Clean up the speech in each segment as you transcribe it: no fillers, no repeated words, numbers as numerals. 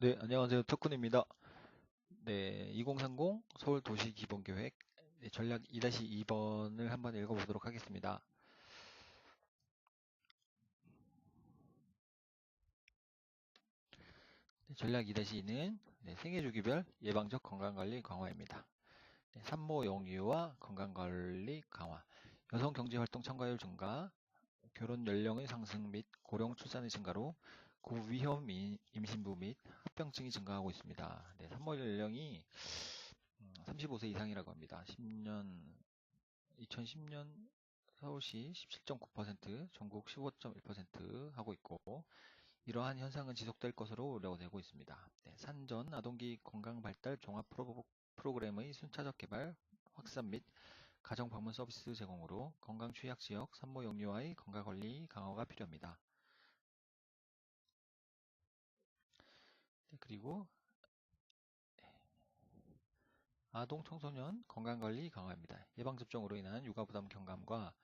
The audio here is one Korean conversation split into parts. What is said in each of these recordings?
네, 안녕하세요. 덕훈입니다. 네, 2030 서울 도시 기본 계획 전략 2-2번을 한번 읽어보도록 하겠습니다. 전략 2-2는 생애 주기별 예방적 건강관리 강화입니다. 산모 영유아 건강관리 강화, 여성 경제활동 참가율 증가, 결혼 연령의 상승 및 고령 출산의 증가로 고위험 임신부 및 합병증이 증가하고 있습니다. 산모 연령이 35세 이상이라고 합니다. 2010년 서울시 17.9%, 전국 15.1% 하고 있고, 이러한 현상은 지속될 것으로 우려되고 있습니다. 산전 아동기 건강발달 종합 프로그램의 순차적 개발, 확산 및 가정 방문 서비스 제공으로 건강 취약 지역 산모 영유아의 건강관리 강화가 필요합니다. 그리고 아동 청소년 건강관리 강화입니다. 예방접종으로 인한 육아부담 경감과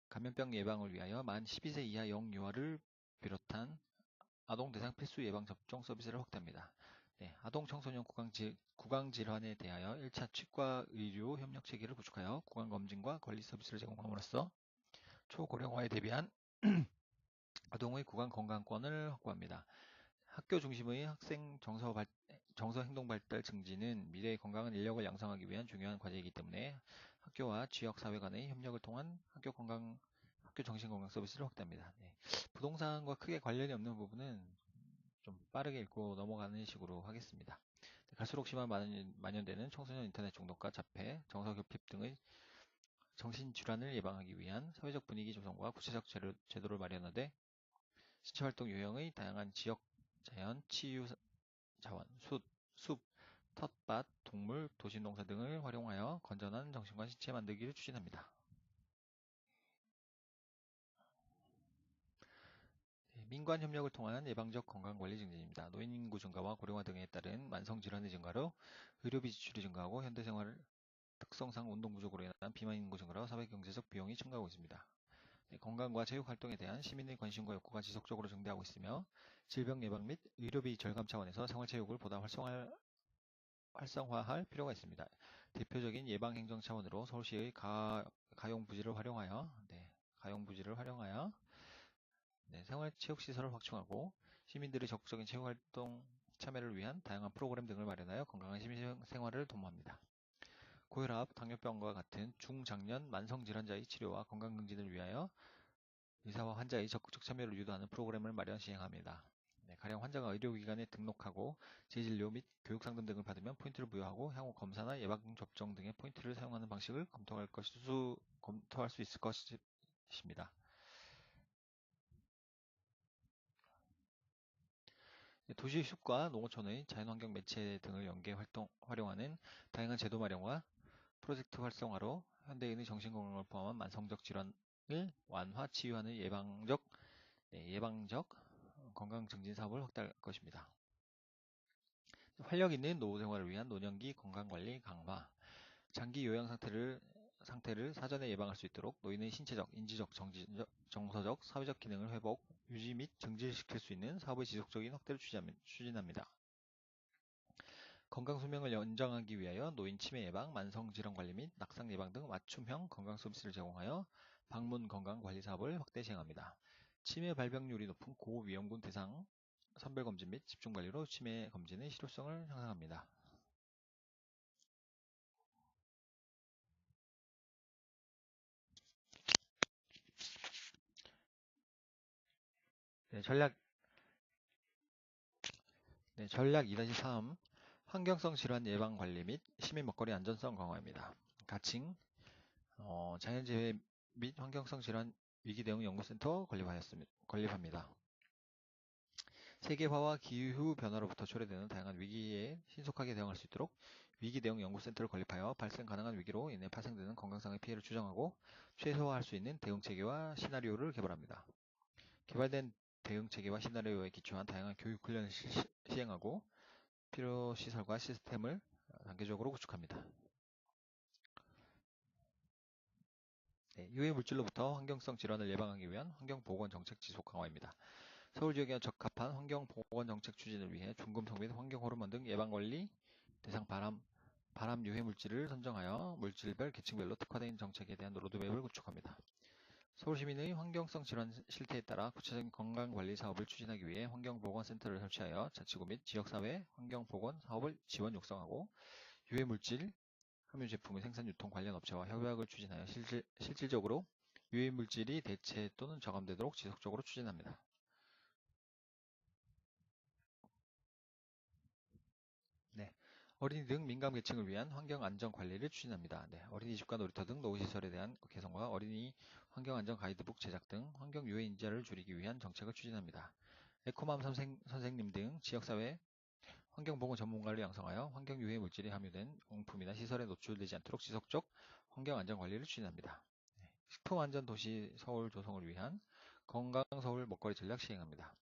감염병 예방을 위하여 만 12세 이하 영유아를 비롯한 아동 대상 필수 예방접종 서비스를 확대합니다. 아동 청소년 구강질환에 대하여 1차 치과 의료 협력 체계를 구축하여 구강검진과 관리 서비스를 제공함으로써 초고령화에 대비한 아동의 구강건강권을 확보합니다. 학교 중심의 학생 정서 행동 발달 증진은 미래의 건강한 인력을 양성하기 위한 중요한 과제이기 때문에 학교와 지역 사회 간의 협력을 통한 학교 정신 건강 서비스를 확대합니다. 부동산과 크게 관련이 없는 부분은 좀 빠르게 읽고 넘어가는 식으로 하겠습니다. 갈수록 심한 만연되는 청소년 인터넷 중독과 자폐, 정서결핍 등의 정신질환을 예방하기 위한 사회적 분위기 조성과 구체적 제도를 마련하되 신체활동 유형의 다양한 지역 자연, 치유 자원, 숲, 텃밭, 동물, 도시농사 등을 활용하여 건전한 정신과 신체 만들기를 추진합니다. 민관 협력을 통한 예방적 건강관리 증진입니다. 노인 인구 증가와 고령화 등에 따른 만성 질환의 증가로 의료비 지출이 증가하고 현대생활 특성상 운동 부족으로 인한 비만 인구 증가로 사회경제적 비용이 증가하고 있습니다. 건강과 체육 활동에 대한 시민의 관심과 욕구가 지속적으로 증대하고 있으며 질병 예방 및 의료비 절감 차원에서 생활체육을 보다 활성화할 필요가 있습니다. 대표적인 예방 행정 차원으로 서울시의 가용 부지를 활용하여 생활체육시설을 확충하고 시민들의 적극적인 체육활동 참여를 위한 다양한 프로그램 등을 마련하여 건강한 시민 생활을 도모합니다. 고혈압, 당뇨병과 같은 중장년 만성질환자의 치료와 건강검진을 위하여 의사와 환자의 적극적 참여를 유도하는 프로그램을 마련 시행합니다. 가령 환자가 의료기관에 등록하고 재진료 및 교육상담 등을 받으면 포인트를 부여하고 향후 검사나 예방접종 등의 포인트를 사용하는 방식을 검토할 수 있을 것입니다. 도시 숲과 농어촌의 자연환경 매체 등을 활용하는 다양한 제도 마련과 프로젝트 활성화로 현대인의 정신건강을 포함한 만성적 질환을 완화, 치유하는 예방적 건강 증진 사업을 확대할 것입니다. 활력 있는 노후 생활을 위한 노년기 건강관리 강화, 장기 요양 상태를 사전에 예방할 수 있도록 노인의 신체적, 인지적, 정서적, 사회적 기능을 회복, 유지 및 증진시킬 수 있는 사업의 지속적인 확대를 추진합니다. 건강 수명을 연장하기 위하여 노인 치매 예방, 만성 질환 관리 및 낙상 예방 등 맞춤형 건강 서비스를 제공하여 방문 건강 관리 사업을 확대 시행합니다. 치매 발병률이 높은 고위험군 대상 선별 검진 및 집중 관리로 치매 검진의 실효성을 향상합니다. 전략 2-3 환경성 질환 예방 관리 및 시민 먹거리 안전성 강화입니다. 가칭 자연재해 및 환경성 질환 위기 대응 연구센터 건립합니다. 세계화와 기후 변화로부터 초래되는 다양한 위기에 신속하게 대응할 수 있도록 위기 대응 연구센터를 건립하여 발생 가능한 위기로 인해 발생되는 건강상의 피해를 추정하고 최소화할 수 있는 대응 체계와 시나리오를 개발합니다. 개발된 대응 체계와 시나리오에 기초한 다양한 교육 훈련을 시행하고 필요 시설과 시스템을 단계적으로 구축합니다. 유해 물질로부터 환경성 질환을 예방하기 위한 환경보건 정책 지속 강화입니다. 서울 지역에 적합한 환경보건 정책 추진을 위해 중금속 및 환경호르몬 등 예방관리 대상 발암 유해 물질을 선정하여 물질별 계층별로 특화된 정책에 대한 로드맵을 구축합니다. 서울시민의 환경성 질환 실태에 따라 구체적인 건강관리 사업을 추진하기 위해 환경보건센터를 설치하여 자치구 및 지역사회 환경보건 사업을 지원 육성하고 유해물질, 함유제품의 생산 유통 관련 업체와 협약을 추진하여 실질적으로 유해물질이 대체 또는 저감되도록 지속적으로 추진합니다. 네. 어린이 등 민감계층을 위한 환경안전관리를 추진합니다. 네. 어린이집과 놀이터 등 노후시설에 대한 개선과 어린이 환경안전 가이드북 제작 등 환경유해 인자를 줄이기 위한 정책을 추진합니다. 에코맘 선생님 등 지역사회 환경보건 전문가를 양성하여 환경유해 물질이 함유된 용품이나 시설에 노출되지 않도록 지속적 환경안전관리를 추진합니다. 네. 식품안전도시 서울 조성을 위한 건강서울 먹거리 전략 시행합니다.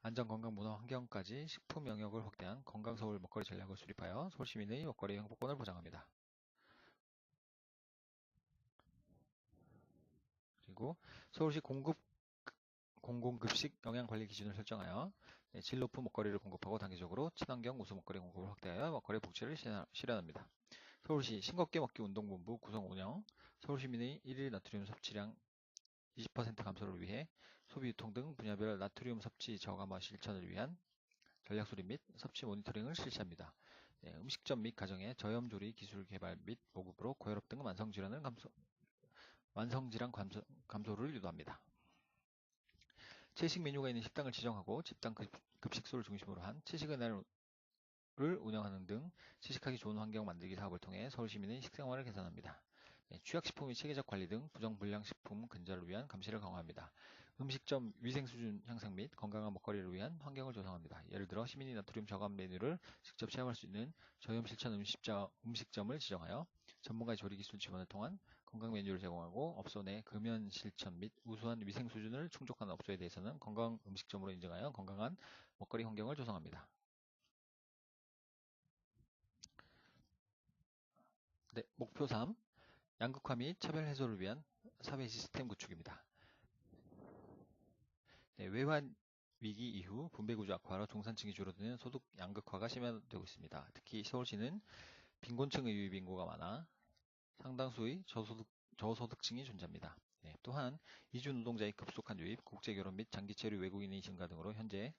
안전건강 문화 환경까지 식품 영역을 확대한 건강서울 먹거리 전략을 수립하여 서울시민의 먹거리 행복권을 보장합니다. 그리고 서울시 공공급식 영양관리 기준을 설정하여 질 높은 먹거리를 공급하고 단기적으로 친환경 우수 먹거리 공급을 확대하여 먹거리 복지를 실현합니다. 서울시 싱겁게 먹기 운동본부 구성 운영, 서울시민의 1일 나트륨 섭취량 20% 감소를 위해 소비 유통 등 분야별 나트륨 섭취 저감화 실천을 위한 전략 수립 및 섭취 모니터링을 실시합니다. 네, 음식점 및 가정의 저염 조리 기술 개발 및 보급으로 고혈압 등 만성질환 감소를 유도합니다. 채식 메뉴가 있는 식당을 지정하고 집단 급식소를 중심으로 한 채식의 날을 운영하는 등 채식하기 좋은 환경 만들기 사업을 통해 서울 시민의 식생활을 개선합니다. 네, 취약식품의 체계적 관리 등 부정불량식품 근절을 위한 감시를 강화합니다. 음식점 위생 수준 향상 및 건강한 먹거리를 위한 환경을 조성합니다. 예를 들어 시민이 나트륨 저감 메뉴를 직접 체험할 수 있는 저염 실천 음식점을 지정하여 전문가의 조리 기술 지원을 통한 건강 메뉴를 제공하고 업소 내 금연 실천 및 우수한 위생 수준을 충족하는 업소에 대해서는 건강 음식점으로 인정하여 건강한 먹거리 환경을 조성합니다. 네, 목표 3. 양극화 및 차별 해소를 위한 사회 시스템 구축입니다. 네, 외환 위기 이후 분배구조 악화로 중산층이 줄어드는 소득 양극화가 심화되고 있습니다. 특히 서울시는 빈곤층의 유입 인구가 많아 상당수의 저소득층이 존재합니다. 네, 또한 이주 노동자의 급속한 유입, 국제결혼 및 장기 체류 외국인의 증가 등으로 현재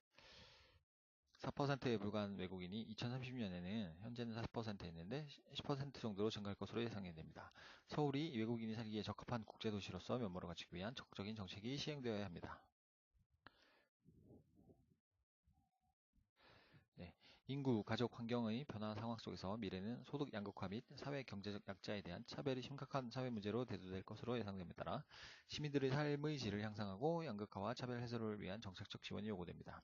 4%에 불과한 외국인이 2030년에는 현재는 4%였는데 10% 정도로 증가할 것으로 예상이 됩니다. 서울이 외국인이 살기에 적합한 국제도시로서 면모를 갖추기 위한 적극적인 정책이 시행되어야 합니다. 네, 인구, 가족, 환경의 변화 상황 속에서 미래는 소득 양극화 및 사회 경제적 약자에 대한 차별이 심각한 사회 문제로 대두될 것으로 예상됩니다. 시민들의 삶의 질을 향상하고 양극화와 차별 해소를 위한 정책적 지원이 요구됩니다.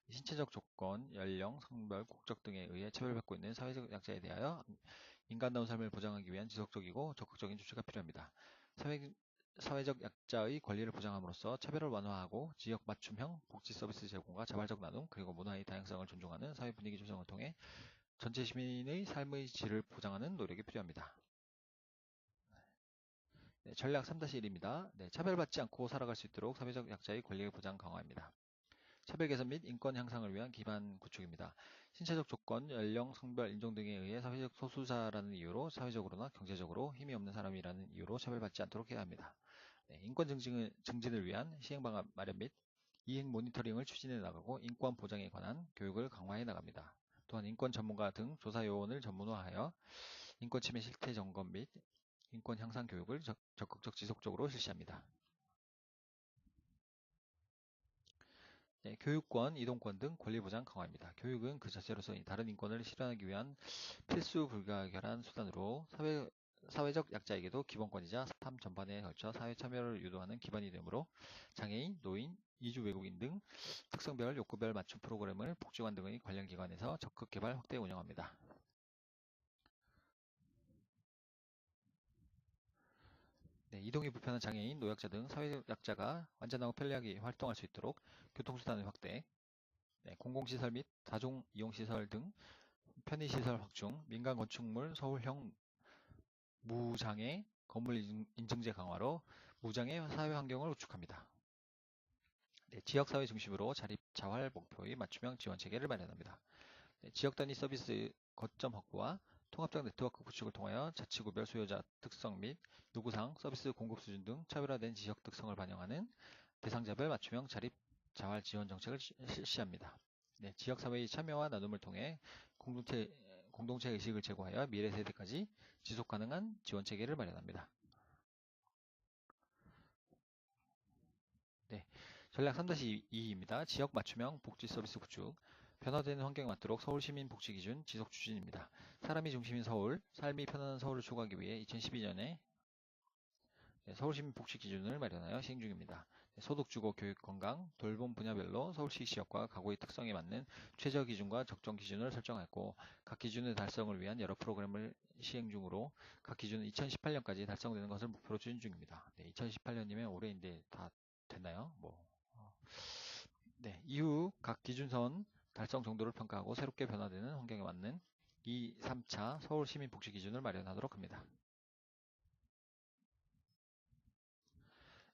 신체적 조건, 연령, 성별, 국적 등에 의해 차별받고 있는 사회적 약자에 대하여 인간다운 삶을 보장하기 위한 지속적이고 적극적인 조치가 필요합니다. 사회적 약자의 권리를 보장함으로써 차별을 완화하고 지역 맞춤형 복지 서비스 제공과 자발적 나눔 그리고 문화의 다양성을 존중하는 사회 분위기 조성을 통해 전체 시민의 삶의 질을 보장하는 노력이 필요합니다. 네, 전략 3-1입니다. 네, 차별받지 않고 살아갈 수 있도록 사회적 약자의 권리를 보장 강화합니다. 차별 개선 및 인권 향상을 위한 기반 구축입니다. 신체적 조건, 연령, 성별, 인종 등에 의해 사회적 소수자라는 이유로 사회적으로나 경제적으로 힘이 없는 사람이라는 이유로 차별받지 않도록 해야 합니다. 네, 인권 증진을 위한 시행 방안 마련 및 이행 모니터링을 추진해 나가고 인권 보장에 관한 교육을 강화해 나갑니다. 또한 인권 전문가 등 조사 요원을 전문화하여 인권 침해 실태 점검 및 인권 향상 교육을 적극적 지속적으로 실시합니다. 네, 교육권, 이동권 등 권리 보장 강화입니다. 교육은 그 자체로서 다른 인권을 실현하기 위한 필수 불가결한 수단으로 사회적 약자에게도 기본권이자 삶 전반에 걸쳐 사회 참여를 유도하는 기반이 되므로 장애인, 노인, 이주 외국인 등 특성별, 욕구별 맞춤 프로그램을 복지관 등의 관련 기관에서 적극 개발, 확대 운영합니다. 네, 이동이 불편한 장애인, 노약자 등 사회적 약자가 안전하고 편리하게 활동할 수 있도록 교통수단의 확대, 네, 공공시설 및 다중 이용시설 등 편의시설 확충, 민간 건축물 서울형 무장애 건물 인증제 강화로 무장애 사회 환경을 구축합니다. 네, 지역사회 중심으로 자립, 자활 목표의 맞춤형 지원 체계를 마련합니다. 네, 지역 단위 서비스 거점 확보와 통합적 네트워크 구축을 통하여 자치구별 수요자 특성 및 요구사항, 서비스 공급 수준 등 차별화된 지역 특성을 반영하는 대상자별 맞춤형 자립, 자활 지원 정책을 실시합니다. 네, 지역사회의 참여와 나눔을 통해 공동체 의식을 제고하여 미래 세대까지 지속 가능한 지원 체계를 마련합니다. 네, 전략 3-2입니다. 지역 맞춤형 복지 서비스 구축. 변화되는 환경에 맞도록 서울 시민 복지 기준 지속 추진입니다. 사람이 중심인 서울, 삶이 편안한 서울을 추구하기 위해 2012년에 서울 시민 복지 기준을 마련하여 시행 중입니다. 소득, 주거, 교육, 건강, 돌봄 분야별로 서울시 지역과 가구의 특성에 맞는 최저 기준과 적정 기준을 설정했고, 각 기준의 달성을 위한 여러 프로그램을 시행 중으로 각 기준은 2018년까지 달성되는 것을 목표로 추진 중입니다. 네, 2018년이면 올해인데 다 됐나요? 네, 이후 각 기준선 달성 정도를 평가하고 새롭게 변화되는 환경에 맞는 2, 3차 서울 시민 복지 기준을 마련하도록 합니다.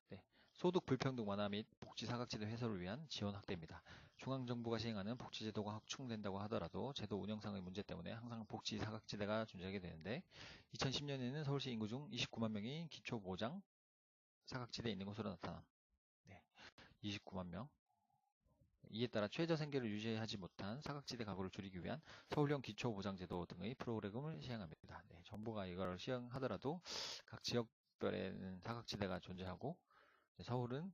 네, 소득 불평등 완화 및 복지 사각지대 해소를 위한 지원 확대입니다. 중앙정부가 시행하는 복지제도가 확충된다고 하더라도 제도 운영상의 문제 때문에 항상 복지 사각지대가 존재하게 되는데, 2010년에는 서울시 인구 중 29만 명이 기초보장 사각지대에 있는 것으로 나타남. 네, 29만 명. 이에 따라 최저 생계를 유지하지 못한 사각지대 가구를 줄이기 위한 서울형 기초보장제도 등의 프로그램을 시행합니다. 네, 정부가 이걸 시행하더라도 각 지역별에는 사각지대가 존재하고, 서울은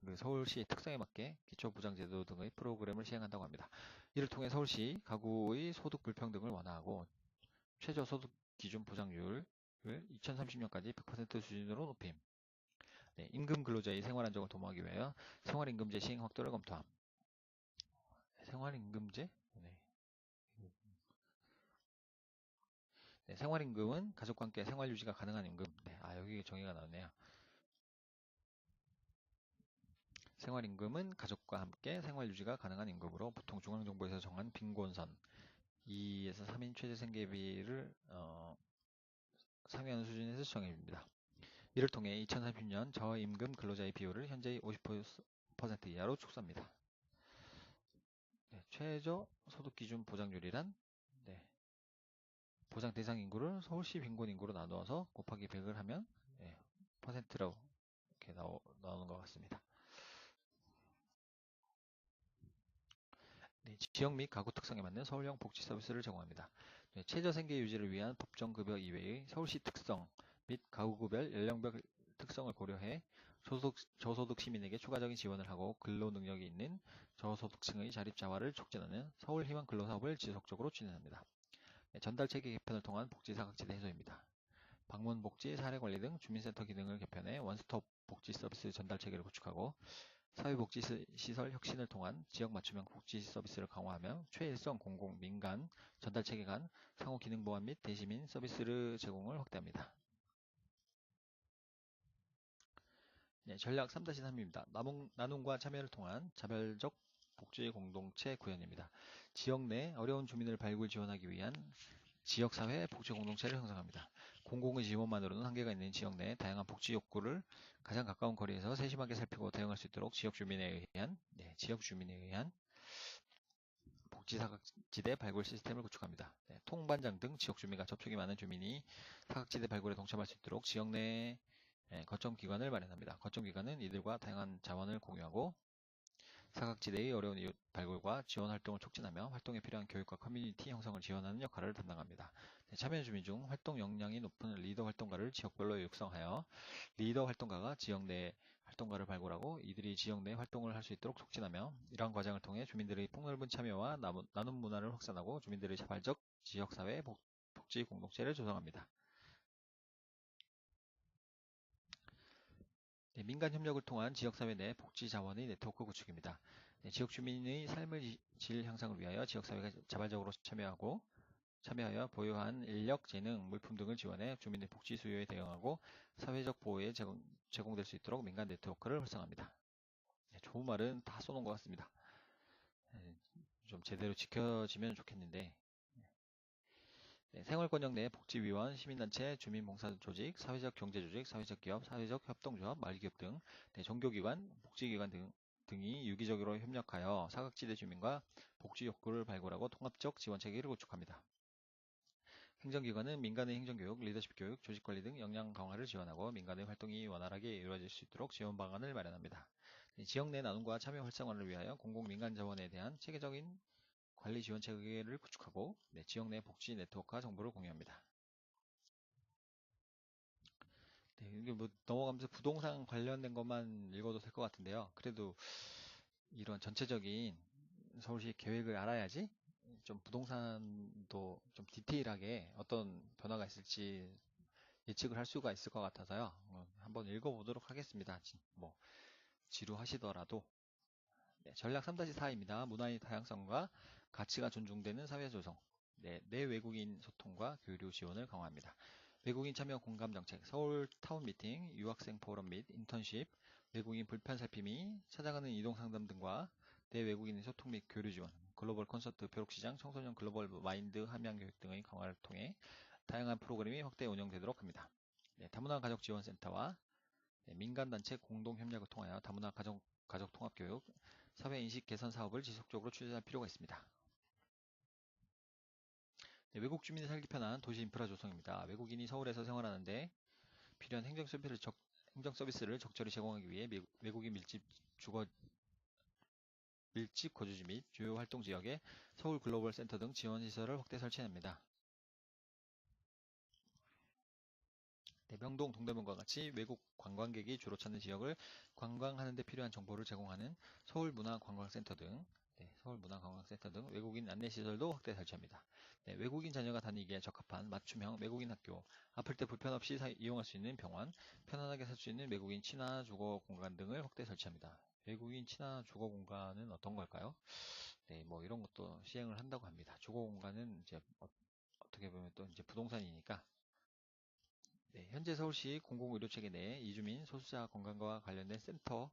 그 서울시의 특성에 맞게 기초보장제도 등의 프로그램을 시행한다고 합니다. 이를 통해 서울시 가구의 소득 불평등을 완화하고 최저소득 기준 보장률을 2030년까지 100% 수준으로 높임. 네, 임금 근로자의 생활 안정을 도모하기 위하여 생활임금제 시행 확대를 검토함. 생활임금제? 네. 네, 생활임금은 가족과 함께 생활 유지가 가능한 임금. 네, 여기 정의가 나왔네요. 생활임금은 가족과 함께 생활 유지가 가능한 임금으로 보통 중앙정부에서 정한 빈곤선 2에서 3인 최저 생계비를 상회하는 수준에서 정해집니다. 이를 통해 2030년 저임금 근로자의 비율을 현재의 50% 이하로 축소합니다. 네, 최저 소득 기준 보장률이란 보장 대상 인구를 서울시 빈곤 인구로 나누어서 곱하기 100을 하면 퍼센트로 이렇게 나오는 것 같습니다. 네, 지역 및 가구 특성에 맞는 서울형 복지 서비스를 제공합니다. 네, 최저 생계 유지를 위한 법정급여 이외의 서울시 특성 및 가구별 연령별 특성을 고려해 저소득 시민에게 추가적인 지원을 하고 근로 능력이 있는 저소득층의 자립자활을 촉진하는 서울희망 근로사업을 지속적으로 추진합니다. 네, 전달체계 개편을 통한 복지 사각지대 해소입니다. 방문복지, 사례관리 등 주민센터 기능을 개편해 원스톱 복지 서비스 전달체계를 구축하고 사회복지시설 혁신을 통한 지역 맞춤형 복지 서비스를 강화하며 최일선 공공, 민간, 전달체계 간 상호 기능 보완 및 대시민 서비스를 제공을 확대합니다. 네, 전략 3-3입니다. 나눔과 참여를 통한 자발적 복지 공동체 구현입니다. 지역 내 어려운 주민을 발굴 지원하기 위한 지역사회 복지 공동체를 형성합니다. 공공의 지원만으로는 한계가 있는 지역 내 다양한 복지 욕구를 가장 가까운 거리에서 세심하게 살피고 대응할 수 있도록 지역 주민에 의한 복지 사각지대 발굴 시스템을 구축합니다. 네, 통반장 등 지역 주민과 접촉이 많은 주민이 사각지대 발굴에 동참할 수 있도록 지역 내 거점기관을 마련합니다. 거점기관은 이들과 다양한 자원을 공유하고 사각지대의 어려운 이웃 발굴과 지원 활동을 촉진하며 활동에 필요한 교육과 커뮤니티 형성을 지원하는 역할을 담당합니다. 참여 주민 중 활동 역량이 높은 리더 활동가를 지역별로 육성하여 리더 활동가가 지역 내 활동가를 발굴하고 이들이 지역 내 활동을 할 수 있도록 촉진하며 이러한 과정을 통해 주민들의 폭넓은 참여와 나눔 문화를 확산하고 주민들의 자발적 지역사회 복지 공동체를 조성합니다. 네, 민간 협력을 통한 지역사회 내 복지 자원의 네트워크 구축입니다. 네, 지역 주민의 삶의 질 향상을 위하여 지역사회가 자발적으로 참여하여 보유한 인력, 재능, 물품 등을 지원해 주민의 복지 수요에 대응하고 사회적 보호에 제공될 수 있도록 민간 네트워크를 활성화합니다. 네, 좋은 말은 다 써놓은 것 같습니다. 좀 제대로 지켜지면 좋겠는데, 생활권역 내 복지위원, 시민단체, 주민봉사조직, 사회적 경제조직, 사회적 기업, 사회적 협동조합, 마을기업 등 종교기관, 복지기관 등 등이 유기적으로 협력하여 사각지대 주민과 복지 욕구를 발굴하고 통합적 지원 체계를 구축합니다. 행정기관은 민간의 행정교육, 리더십 교육, 조직관리 등 역량 강화를 지원하고 민간의 활동이 원활하게 이루어질 수 있도록 지원 방안을 마련합니다. 지역 내 나눔과 참여 활성화를 위하여 공공민간 자원에 대한 체계적인 관리 지원 체계를 구축하고 지역 내 복지 네트워크와 정보를 공유합니다. 이게 뭐 넘어가면서 부동산 관련된 것만 읽어도 될 것 같은데요. 그래도 이런 전체적인 서울시 계획을 알아야지 좀 부동산도 좀 디테일하게 어떤 변화가 있을지 예측을 할 수가 있을 것 같아서요. 한번 읽어보도록 하겠습니다. 뭐 지루하시더라도. 전략 3-4입니다. 문화의 다양성과 가치가 존중되는 사회 조성. 내 외국인 소통과 교류 지원을 강화합니다. 외국인 참여 공감 정책, 서울 타운 미팅, 유학생 포럼 및 인턴십, 외국인 불편 살피미, 찾아가는 이동 상담 등과 내 외국인 소통 및 교류 지원, 글로벌 콘서트, 벼룩시장, 청소년 글로벌 마인드 함양 교육 등의 강화를 통해 다양한 프로그램이 확대 운영되도록 합니다. 다문화 가족 지원센터와 민간단체 공동 협력을 통하여 다문화 가족 통합 교육, 사회 인식 개선 사업을 지속적으로 추진할 필요가 있습니다. 외국 주민이 살기 편한 도시 인프라 조성입니다. 외국인이 서울에서 생활하는데 필요한 행정 서비스를 적절히 제공하기 위해 외국인 밀집 거주지 및 주요 활동 지역에 서울 글로벌 센터 등 지원 시설을 확대 설치합니다. 명동, 동대문과 같이 외국 관광객이 주로 찾는 지역을 관광하는 데 필요한 정보를 제공하는 서울문화관광센터 등 외국인 안내시설도 확대 설치합니다. 외국인 자녀가 다니기에 적합한 맞춤형 외국인 학교, 아플 때 불편 없이 이용할 수 있는 병원, 편안하게 살 수 있는 외국인 친화 주거 공간 등을 확대 설치합니다. 외국인 친화 주거 공간은 어떤 걸까요? 뭐 이런 것도 시행을 한다고 합니다. 주거 공간은 이제 어떻게 보면 또 이제 부동산이니까 현재 서울시 공공의료체계 내 이주민 소수자 건강과 관련된 센터,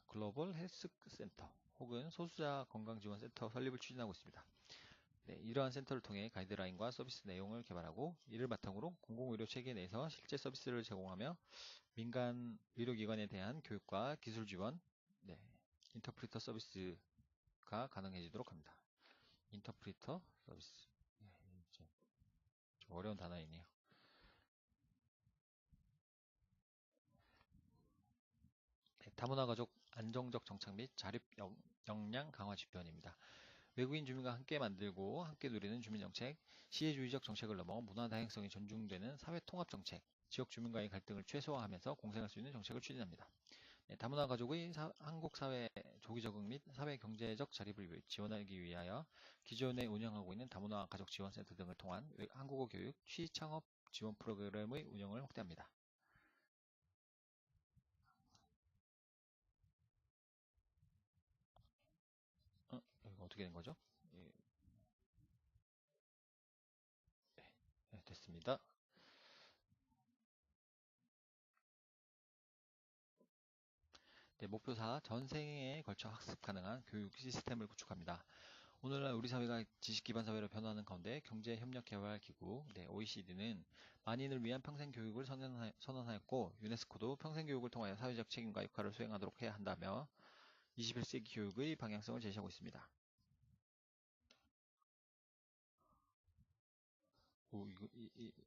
글로벌 헬스 센터 혹은 소수자 건강지원센터 설립을 추진하고 있습니다. 이러한 센터를 통해 가이드라인과 서비스 내용을 개발하고 이를 바탕으로 공공의료체계 내에서 실제 서비스를 제공하며 민간 의료기관에 대한 교육과 기술 지원, 인터프리터 서비스가 가능해지도록 합니다. 인터프리터 서비스, 좀 어려운 단어이네요. 다문화 가족 안정적 정착 및 자립 역량 강화 지표입니다. 외국인 주민과 함께 만들고 함께 누리는 주민정책, 시혜주의적 정책을 넘어 문화 다양성이 존중되는 사회 통합 정책, 지역 주민과의 갈등을 최소화하면서 공생할 수 있는 정책을 추진합니다. 다문화 가족의 한국 사회 조기 적응 및 사회 경제적 자립을 지원하기 위하여 기존에 운영하고 있는 다문화 가족 지원센터 등을 통한 한국어 교육, 취창업 지원 프로그램의 운영을 확대합니다. 이거 어떻게 된 거죠? 됐습니다. 목표 4. 전생에 걸쳐 학습 가능한 교육 시스템을 구축합니다. 오늘날 우리 사회가 지식 기반 사회로 변화하는 가운데 경제협력개발기구 OECD는 만인을 위한 평생교육을 선언하였고 유네스코도 평생교육을 통하여 사회적 책임과 역할을 수행하도록 해야 한다며 21세기 교육의 방향성을 제시하고 있습니다.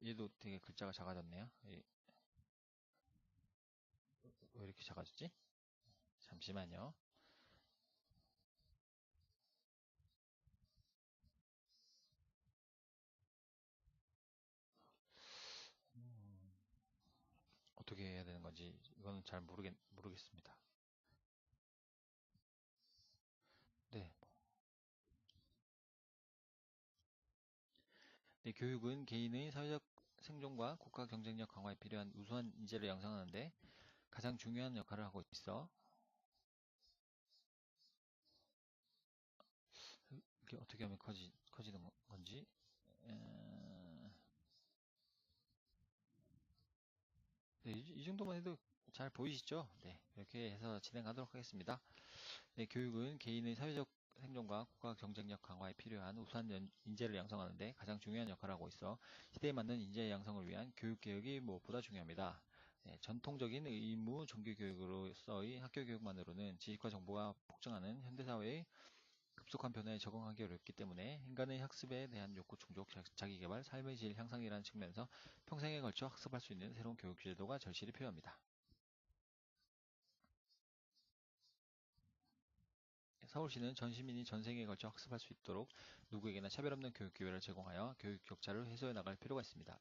얘도 되게 글자가 작아졌네요. 왜 이렇게 작아졌지? 잠시만요. 어떻게 해야 되는 건지 이거는 잘 모르겠습니다. 교육은 개인의 사회적 생존과 국가 경쟁력 강화에 필요한 우수한 인재를 양성하는 데 가장 중요한 역할을 하고 있어. 이게 어떻게 하면 커지는 건지. 이 정도만 해도 잘 보이시죠? 이렇게 해서 진행하도록 하겠습니다. 교육은 개인의 사회적 생존과 국가 경쟁력 강화에 필요한 우수한 인재를 양성하는 데 가장 중요한 역할을 하고 있어 시대에 맞는 인재 양성을 위한 교육 개혁이 무엇보다 중요합니다. 전통적인 의무 정규교육으로서의 학교교육만으로는 지식과 정보가 폭증하는 현대사회의 급속한 변화에 적응하기 어렵기 때문에 인간의 학습에 대한 욕구 충족, 자기계발, 삶의 질 향상이라는 측면에서 평생에 걸쳐 학습할 수 있는 새로운 교육 제도가 절실히 필요합니다. 서울시는 전 시민이 전 생에 걸쳐 학습할 수 있도록 누구에게나 차별 없는 교육 기회를 제공하여 교육 격차를 해소해 나갈 필요가 있습니다.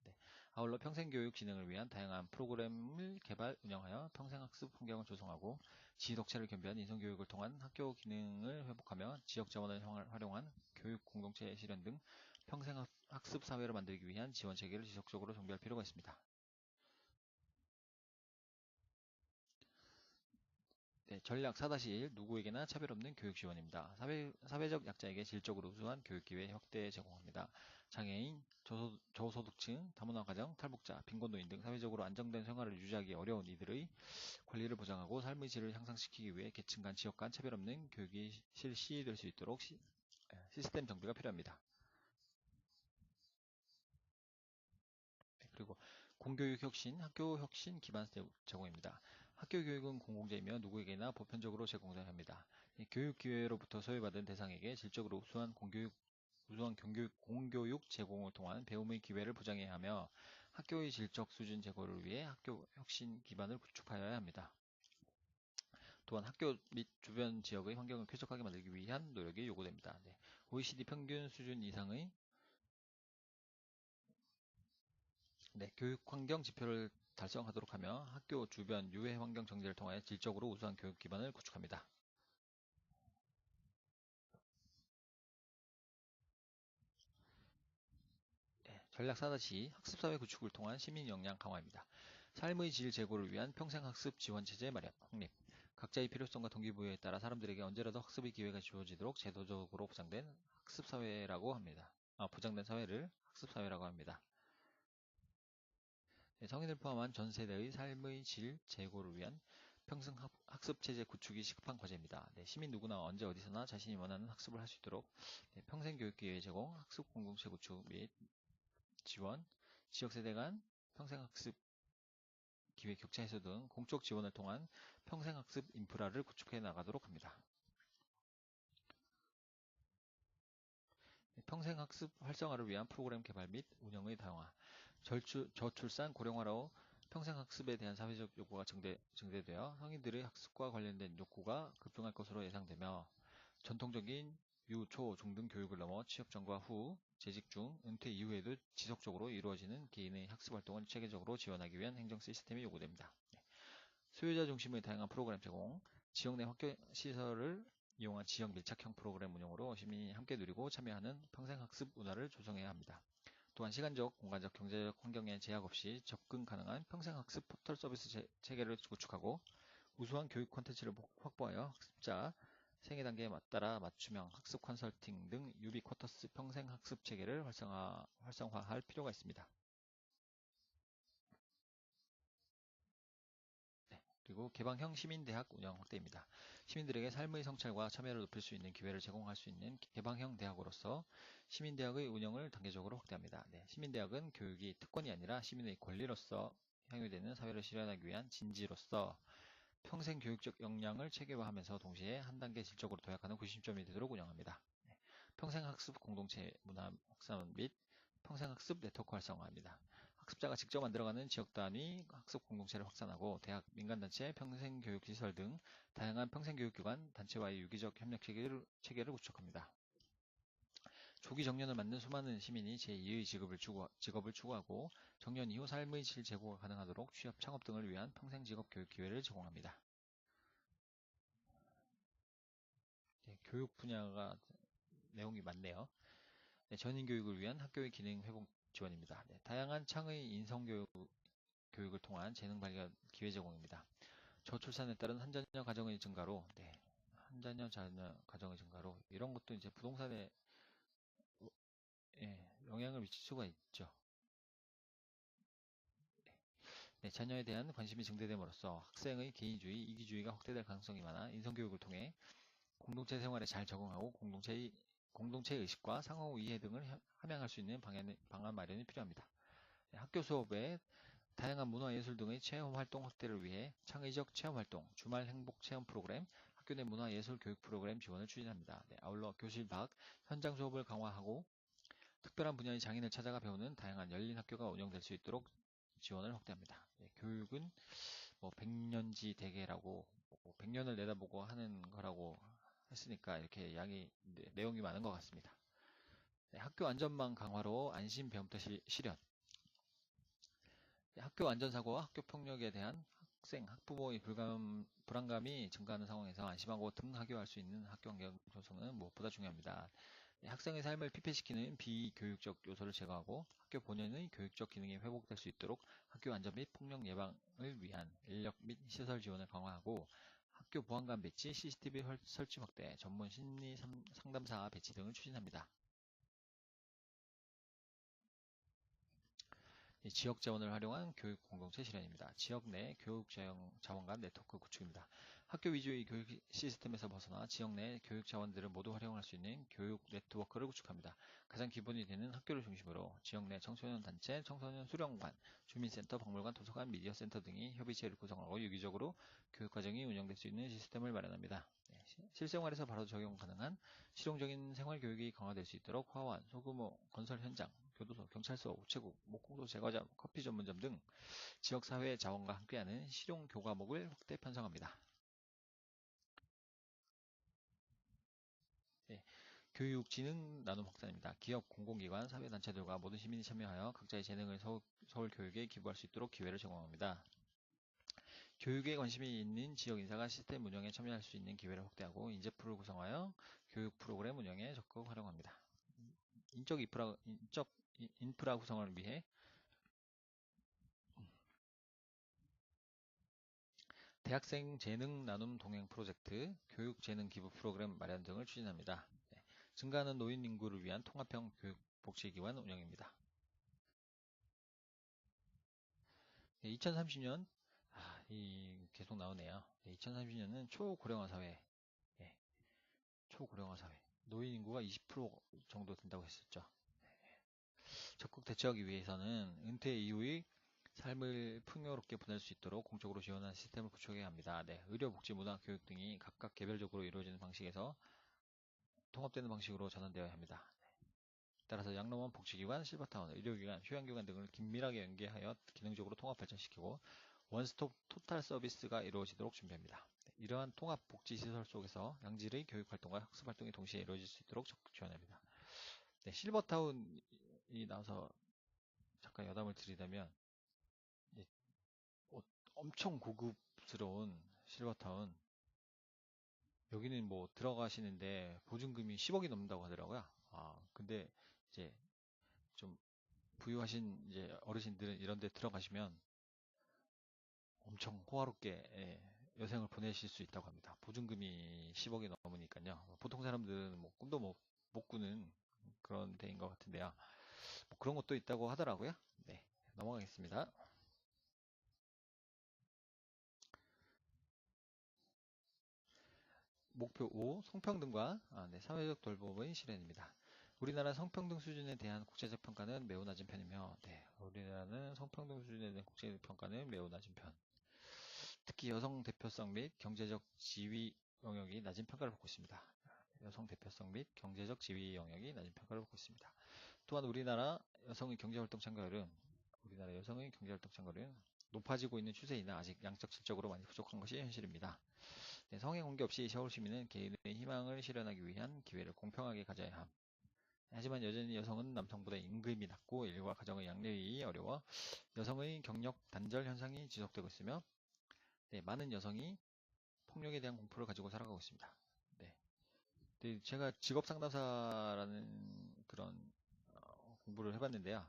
아울러 평생교육 진흥을 위한 다양한 프로그램을 개발, 운영하여 평생학습 환경을 조성하고 지덕체를 겸비한 인성교육을 통한 학교 기능을 회복하며 지역 자원을 활용한 교육 공동체 실현 등 평생학습 사회를 만들기 위한 지원 체계를 지속적으로 정비할 필요가 있습니다. 전략 4-1 누구에게나 차별 없는 교육 지원입니다. 사회적 약자에게 질적으로 우수한 교육 기회 확대 제공합니다. 장애인, 저소득층, 다문화 가정, 탈북자, 빈곤 노인 등 사회적으로 안정된 생활을 유지하기 어려운 이들의 권리를 보장하고 삶의 질을 향상시키기 위해 계층 간, 지역 간 차별 없는 교육이 실시될 수 있도록 시스템 정비가 필요합니다. 그리고 공교육 혁신, 학교 혁신 기반 제공입니다. 학교 교육은 공공재이며 누구에게나 보편적으로 제공돼야 합니다. 교육 기회로부터 소외받은 대상에게 질적으로 우수한 공교육 제공을 통한 배움의 기회를 보장해야 하며 학교의 질적 수준 제고를 위해 학교 혁신 기반을 구축하여야 합니다. 또한 학교 및 주변 지역의 환경을 쾌적하게 만들기 위한 노력이 요구됩니다. OECD 평균 수준 이상의 교육 환경 지표를 달성하도록 하며 학교 주변 유해 환경 정제를 통하여 질적으로 우수한 교육 기반을 구축합니다. 전략 4-2 학습사회 구축을 통한 시민 역량 강화입니다. 삶의 질 제고를 위한 평생학습 지원체제 마련, 확립. 각자의 필요성과 동기부여에 따라 사람들에게 언제라도 학습의 기회가 주어지도록 제도적으로 보장된 보장된 사회를 학습사회라고 합니다. 성인을 포함한 전 세대의 삶의 질 제고를 위한 평생 학습 체제 구축이 시급한 과제입니다. 시민 누구나 언제 어디서나 자신이 원하는 학습을 할 수 있도록 평생 교육 기회 제공, 학습 공동체 구축 및 지원, 지역 세대 간 평생 학습 기회 격차 해소 등 공적 지원을 통한 평생 학습 인프라를 구축해 나가도록 합니다. 평생 학습 활성화를 위한 프로그램 개발 및 운영의 다양화, 저출산 고령화로 평생학습에 대한 사회적 요구가 증대되어 성인들의 학습과 관련된 욕구가 급증할 것으로 예상되며 전통적인 유, 초, 중 등 교육을 넘어 취업 전과 후, 재직 중, 은퇴 이후에도 지속적으로 이루어지는 개인의 학습 활동을 체계적으로 지원하기 위한 행정 시스템이 요구됩니다. 수요자 중심의 다양한 프로그램 제공, 지역 내 학교 시설을 이용한 지역 밀착형 프로그램 운영으로 시민이 함께 누리고 참여하는 평생학습 문화를 조성해야 합니다. 또한 시간적, 공간적, 경제적 환경에 제약 없이 접근 가능한 평생학습 포털 서비스 체계를 구축하고 우수한 교육 콘텐츠를 확보하여 학습자 생애 단계에 따라 맞춤형 학습 컨설팅 등 유비쿼터스 평생학습 체계를 활성화할 필요가 있습니다. 그리고 개방형 시민대학 운영 확대입니다. 시민들에게 삶의 성찰과 참여를 높일 수 있는 기회를 제공할 수 있는 개방형 대학으로서 시민대학의 운영을 단계적으로 확대합니다. 시민대학은 교육이 특권이 아니라 시민의 권리로서 향유되는 사회를 실현하기 위한 진지로서 평생 교육적 역량을 체계화하면서 동시에 한 단계 질적으로 도약하는 구심점이 되도록 운영합니다. 평생학습 공동체 문화 확산 및 평생학습 네트워크 활성화입니다. 학습자가 직접 만들어가는 지역 단위 학습 공동체를 확산하고 대학, 민간단체, 평생교육시설 등 다양한 평생교육기관, 단체와의 유기적 협력 체계를 구축합니다. 조기 정년을 맞는 수많은 시민이 제2의 직업을 추구하고 정년 이후 삶의 질 제고가 가능하도록 취업, 창업 등을 위한 평생 직업 교육 기회를 제공합니다. 교육 분야가 내용이 많네요. 전인 교육을 위한 학교의 기능 회복 지원입니다. 다양한 창의 교육을 통한 재능 발견 기회 제공입니다. 저출산에 따른 한자녀 가정의 증가로, 한자녀 자녀 가정의 증가로 이런 것도 이제 부동산에 영향을 미칠 수가 있죠. 자녀에 대한 관심이 증대됨으로써 학생의 개인주의, 이기주의가 확대될 가능성이 많아 인성교육을 통해 공동체 생활에 잘 적응하고 공동체의 의식과 상호 이해 등을 함양할 수 있는 방안 마련이 필요합니다. 학교 수업에 다양한 문화예술 등의 체험활동 확대를 위해 창의적 체험활동, 주말 행복 체험 프로그램, 학교 내 문화예술 교육 프로그램 지원을 추진합니다. 네, 아울러 교실 밖 현장 수업을 강화하고 특별한 분야의 장인을 찾아가 배우는 다양한 열린 학교가 운영될 수 있도록 지원을 확대합니다. 네, 교육은 뭐 백년지 대계라고 100년을 내다보고 하는 거라고 했으니까 이렇게 내용이 많은 것 같습니다. 네, 학교 안전망 강화로 안심 배움터 실현. 네, 학교 안전사고와 학교 폭력에 대한 학생, 학부모의 불안감이 증가하는 상황에서 안심하고 등하교할 수 있는 학교 환경 조성은 무엇보다 중요합니다. 네, 학생의 삶을 피폐시키는 비교육적 요소를 제거하고 학교 본연의 교육적 기능이 회복될 수 있도록 학교 안전 및 폭력 예방을 위한 인력 및 시설 지원을 강화하고 학교 보안관 배치, CCTV 설치 확대, 전문 심리 상담사 배치 등을 추진합니다. 지역 자원을 활용한 교육 공동체 실현입니다. 지역 내 교육 자원간 네트워크 구축입니다. 학교 위주의 교육 시스템에서 벗어나 지역 내 교육 자원들을 모두 활용할 수 있는 교육 네트워크를 구축합니다. 가장 기본이 되는 학교를 중심으로 지역 내 청소년 단체, 청소년 수련관, 주민센터, 박물관, 도서관, 미디어 센터 등이 협의체를 구성하고 유기적으로 교육 과정이 운영될 수 있는 시스템을 마련합니다. 네, 실생활에서 바로 적용 가능한 실용적인 생활 교육이 강화될 수 있도록 화원, 소규모 건설 현장, 교도소, 경찰서, 우체국, 목공소, 제과점, 커피 전문점 등 지역사회 자원과 함께하는 실용 교과목을 확대 편성합니다. 네, 교육지능 나눔 확산입니다. 기업, 공공기관, 사회단체들과 모든 시민이 참여하여 각자의 재능을 서울 교육에 기부할 수 있도록 기회를 제공합니다. 교육에 관심이 있는 지역 인사가 시스템 운영에 참여할 수 있는 기회를 확대하고 인재풀을 구성하여 교육 프로그램 운영에 적극 활용합니다. 인적 인프라 구성을 위해 대학생 재능 나눔 동행 프로젝트, 교육 재능 기부 프로그램 마련 등을 추진합니다. 네, 증가하는 노인 인구를 위한 통합형 교육 복지기관 운영입니다. 네, 2030년 계속 나오네요. 네, 2030년은 초고령화 사회, 네, 초고령화 사회, 노인 인구가 20% 정도 된다고 했었죠. 적극 대처하기 위해서는 은퇴 이후의 삶을 풍요롭게 보낼 수 있도록 공적으로 지원하는 시스템을 구축해야 합니다. 네, 의료, 복지, 문화, 교육 등이 각각 개별적으로 이루어지는 방식에서 통합되는 방식으로 전환되어야 합니다. 따라서 양로원, 복지기관, 실버타운, 의료기관, 휴양기관 등을 긴밀하게 연계하여 기능적으로 통합 발전시키고 원스톱 토탈 서비스가 이루어지도록 준비합니다. 이러한 통합 복지시설 속에서 양질의 교육활동과 학습활동이 동시에 이루어질 수 있도록 적극 지원합니다. 네, 실버타운이 나와서 잠깐 여담을 드리자면 엄청 고급스러운 실버타운 여기는 뭐 들어가시는데 보증금이 10억이 넘는다고 하더라고요. 근데 이제 좀 부유하신 이제 어르신들은 이런 데 들어가시면 엄청 호화롭게 여생을 보내실 수 있다고 합니다. 보증금이 10억이 넘으니까요. 보통 사람들은 뭐 꿈도 못 꾸는 그런 데인 것 같은데요. 뭐 그런 것도 있다고 하더라고요. 네, 넘어가겠습니다. 목표 5. 성평등과 사회적 돌봄의 실현입니다. 우리나라 성평등 수준에 대한 국제적 평가는 매우 낮은 편이며 우리나라는 성평등 수준에 대한 국제적 평가는 매우 낮은 편. 특히 여성 대표성 및 경제적 지위 영역이 낮은 평가를 받고 있습니다. 여성 대표성 및 경제적 지위 영역이 낮은 평가를 받고 있습니다. 또한 우리나라 여성의 경제활동 참가율은 높아지고 있는 추세이나 아직 양적 질적으로 많이 부족한 것이 현실입니다. 네, 성에 관계없이 서울시민은 개인의 희망을 실현하기 위한 기회를 공평하게 가져야 함. 하지만 여전히 여성은 남성보다 임금이 낮고 일과 가정의 양립이 어려워 여성의 경력 단절 현상이 지속되고 있으며 많은 여성이 폭력에 대한 공포를 가지고 살아가고 있습니다. 제가 직업 상담사라는 그런 공부를 해봤는데요.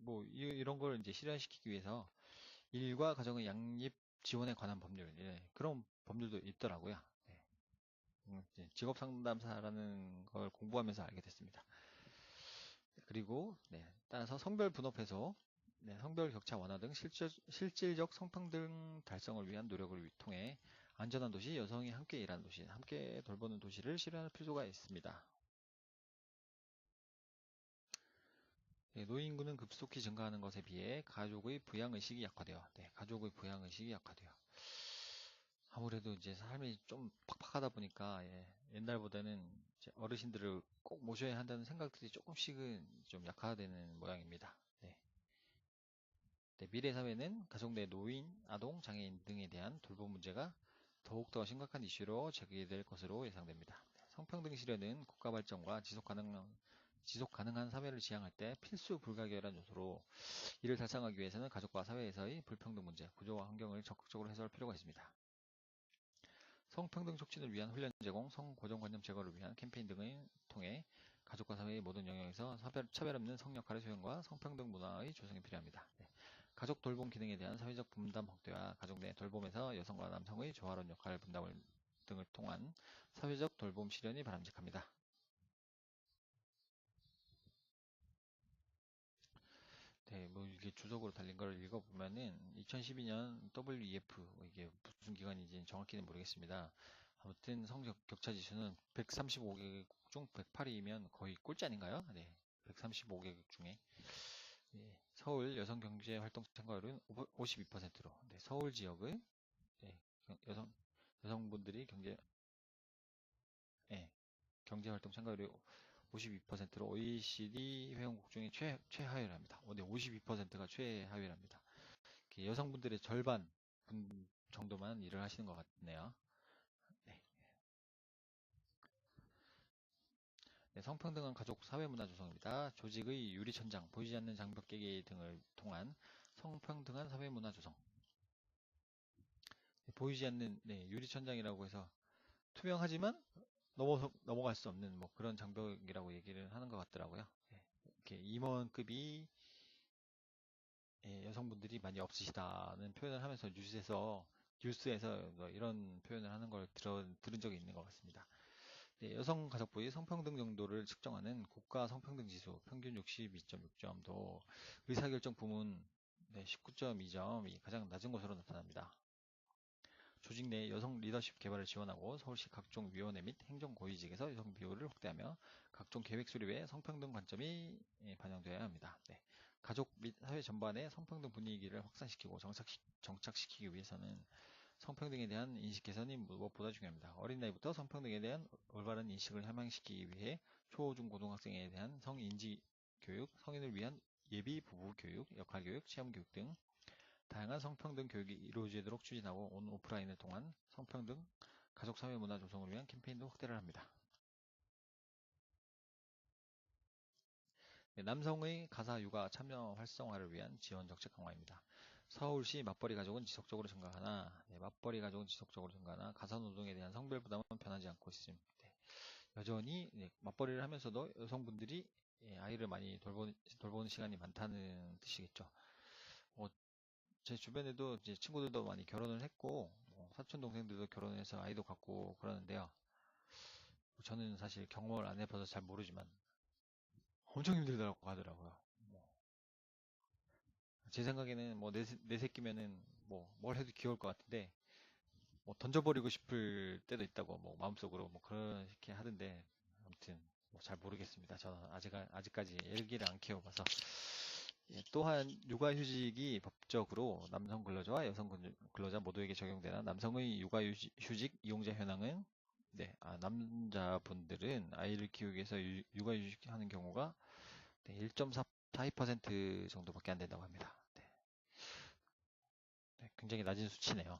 뭐 이런 걸 이제 실현시키기 위해서 일과 가정의 양립 지원에 관한 법률, 그런 법률도 있더라고요. 직업 상담사라는 걸 공부하면서 알게 됐습니다. 그리고 따라서 성별 분업해서 성별 격차 완화 등 실질적 성평등 달성을 위한 노력을 통해 안전한 도시, 여성이 함께 일하는 도시, 함께 돌보는 도시를 실현할 필요가 있습니다. 네, 노인구는 급속히 증가하는 것에 비해 가족의 부양의식이 약화돼요. 네, 가족의 부양의식이 약화돼요. 아무래도 이제 삶이 좀 팍팍하다 보니까 옛날보다는 이제 어르신들을 꼭 모셔야 한다는 생각들이 조금씩은 좀 약화되는 모양입니다. 네. 네, 미래 사회는 가족 내 노인, 아동, 장애인 등에 대한 돌봄 문제가 더욱더 심각한 이슈로 제기될 것으로 예상됩니다. 네, 성평등 실현은 국가 발전과 지속 가능한 사회를 지향할 때 필수 불가결한 요소로 이를 달성하기 위해서는 가족과 사회에서의 불평등 문제, 구조와 환경을 적극적으로 해소할 필요가 있습니다. 성평등 촉진을 위한 훈련 제공, 성고정관념 제거를 위한 캠페인 등을 통해 가족과 사회의 모든 영역에서 차별 없는 성 역할의 수행과 성평등 문화의 조성이 필요합니다. 네. 가족 돌봄 기능에 대한 사회적 분담 확대와 가족 내 돌봄에서 여성과 남성의 조화로운 역할 분담을 등을 통한 사회적 돌봄 실현이 바람직합니다. 네, 뭐 이게 주석으로 달린 걸 읽어보면은 2012년 WEF 이게 무슨 기관인지 정확히는 모르겠습니다. 아무튼 성적 격차 지수는 135개국 중 108위면 거의 꼴찌 아닌가요? 네, 135개국 중에 서울 여성 경제 활동 참가율은 52%로 서울 지역의 여성분들이 경제 활동 참가율이 52%로 OECD 회원국 중에 최하위랍니다. 네, 52%가 최하위랍니다. 여성분들의 절반 정도만 일을 하시는 것 같네요. 네. 네, 성평등한 가족 사회문화 조성입니다. 조직의 유리천장, 보이지 않는 장벽 깨기 등을 통한 성평등한 사회문화 조성. 보이지 않는 유리천장이라고 해서 투명하지만 넘어갈 수 없는 뭐 그런 장벽이라고 얘기를 하는 것 같더라고요. 이렇게 임원급이 여성분들이 많이 없으시다는 표현을 하면서 뉴스에서 뭐 이런 표현을 하는 걸 들은 적이 있는 것 같습니다. 네, 여성 가족부의 성평등 정도를 측정하는 국가 성평등 지수 평균 62.6점도 의사결정 부문 19.2점이 가장 낮은 것으로 나타납니다. 조직 내 여성 리더십 개발을 지원하고 서울시 각종 위원회 및 행정고위직에서 여성 비율을 확대하며 각종 계획 수립에 성평등 관점이 반영되어야 합니다. 네. 가족 및 사회 전반의 성평등 분위기를 확산시키고 정착시키기 위해서는 성평등에 대한 인식 개선이 무엇보다 중요합니다. 어린 나이부터 성평등에 대한 올바른 인식을 향상시키기 위해 초, 중, 고등학생에 대한 성인지 교육, 성인을 위한 예비 부부 교육, 역할 교육, 체험 교육 등 다양한 성평등 교육이 이루어지도록 추진하고 온 오프라인을 통한 성평등 가족 사회 문화 조성을 위한 캠페인도 확대를 합니다. 네, 남성의 가사 육아 참여 활성화를 위한 지원 정책 강화입니다. 서울시 맞벌이 가족은 지속적으로 증가하나 가사 노동에 대한 성별 부담은 변하지 않고 있습니다. 여전히 맞벌이를 하면서도 여성분들이 아이를 많이 돌보는 시간이 많다는 뜻이겠죠. 제 주변에도 이제 친구들도 많이 결혼을 했고 사촌 동생들도 결혼해서 아이도 갖고 그러는데요. 저는 사실 경험을 안 해봐서 잘 모르지만 엄청 힘들다고 하더라고요. 제 생각에는 뭐 내 새끼면은 뭐 뭘 해도 귀여울 것 같은데 뭐 던져버리고 싶을 때도 있다고 뭐 마음속으로 뭐 그렇게 하던데 아무튼 뭐 잘 모르겠습니다. 저는 아직까지 애기를 안 키워봐서. 또한 육아휴직이 법적으로 남성 근로자와 여성 근로자 모두에게 적용되는 남성의 육아휴직 이용자 현황은 남자분들은 아이를 키우기 위해서 육아휴직하는 경우가 1.42% 정도밖에 안 된다고 합니다. 굉장히 낮은 수치네요.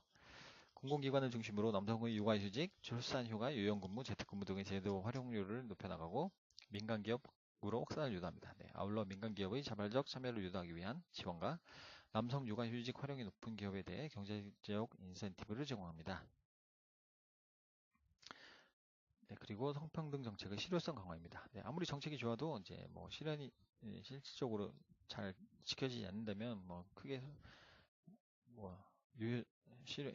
공공기관을 중심으로 남성의 육아휴직, 출산휴가, 요양근무, 재택근무 등의 제도 활용률을 높여나가고 민간기업으로 확산을 유도합니다. 아울러 민간기업의 자발적 참여를 유도하기 위한 지원과 남성 육아휴직 활용이 높은 기업에 대해 경제적 인센티브를 제공합니다. 그리고 성평등 정책의 실효성 강화입니다. 아무리 정책이 좋아도 이제 뭐 실현이 실질적으로 잘 지켜지지 않는다면 뭐 크게 뭐